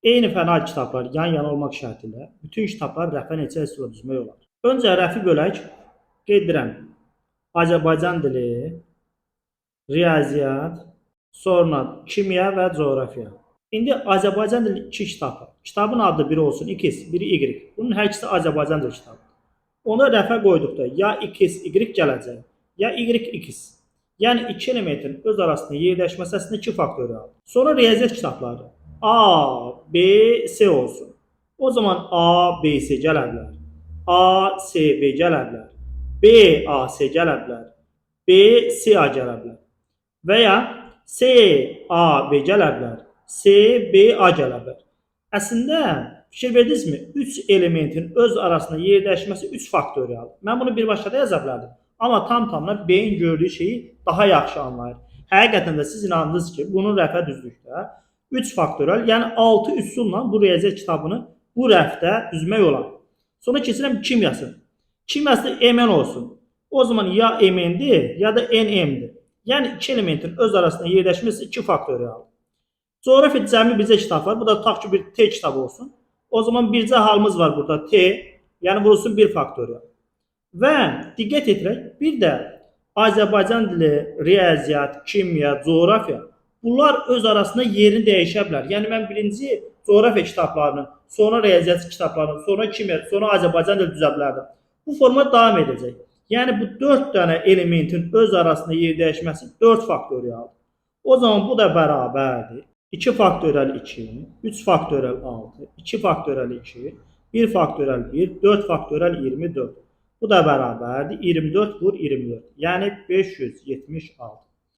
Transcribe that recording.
Eyni fənal kitablar yan-yana olmaq şərti ilə bütün kitablar rəfə neçə hissəyə düzmək olar? Öncə rəfi bölək. Qeyd edirəm. Azərbaycan dili, riyaziyyat, sonra kimya və coğrafiya. İndi Azərbaycan dili 2 kitab var. Kitabın adı biri olsun X, biri Y. Bunun hər ikisi Azərbaycan dili kitabı. Ona rəfə qoyduqda ya X, Y gələcək, ya Y, X. Yəni 2 elementin öz arasında yerləşməsi əslində 2 faktorialdır. Sonra riyaziyyat kitabları. A, B, S olsun. O zaman A, B, S gələ bilər. A, S, B gələ bilər. B, A, S gələ bilər. B, C, A gələ bilər. Və ya C, A, B gələ bilər. C, B, A gələ bilər. Əslində fikir verdinizmi? 3 elementin öz arasında yerləşməsi 3 faktorialdır. Mən bunu birbaşa da yaza bilərdim. Amma tam-tamına beyin gördüyü şeyi daha yaxşı anlayır. Həqiqətən də siz inandınız ki, bunun rəfə düzdükdə 3 faktorial, yəni 6 üsulla bu riyaziyyat kitabını bu rəfdə düzmək olar. Sonra keçirəm kimyası. Kimyası MN olsun. O zaman ya MN'dir, ya da NM'dir. Yəni 2 elementin öz arasında yerləşməsi 2 faktorialdır. Coğrafiya cəmi bircə kitab var. Bu da tutaq ki, bir T kitabı olsun. O zaman bircə halımız var burada T, yəni vurulsun 1 faktorial. Və diqqət edirək, bir də Azərbaycan dili, riyaziyyat, kimya, coğrafiya bunlar öz arasında yerini dəyişə bilər. Yəni mən birinci coğrafiya kitablarını, sonra riyaziyyat kitablarını, sonra kimya, sonra Azərbaycan dili düzə bilərdim. Bu format davam edəcək. Yəni bu 4 dənə elementin öz arasında yer dəyişməsi 4 faktorialdır. O zaman bu da bərabərdir. 2 faktorial 2, 3 faktorial 6, 2 faktorial 2, 1 faktorial 1, 4 faktorial 24. Bu da bərabərdir. 24 vur 24. Yəni 576.